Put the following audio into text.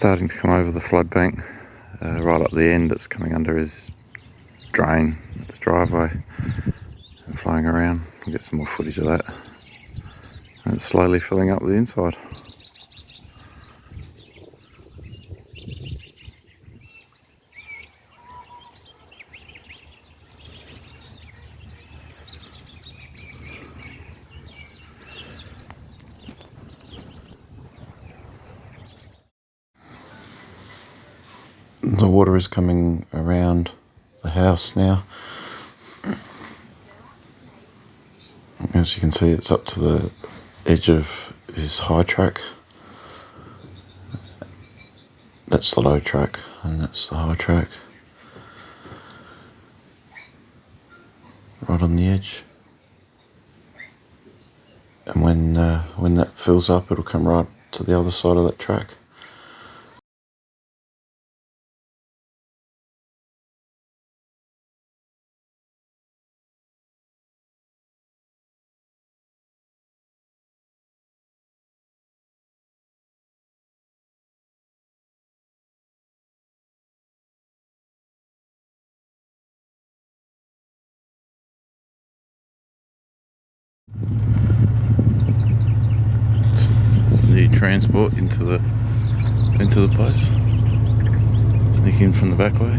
starting to come over the flood bank. Right up the end, it's coming under his drain, the driveway, and flying around. We'll get some more footage of that. And it's slowly filling up the inside. The water is coming around the house now. As you can see, it's up to the edge of his high track. That's the low track and that's the high track. Right on the edge. And when that fills up, it'll come right to the other side of that track. The transport into the place. Sneak in from the back way.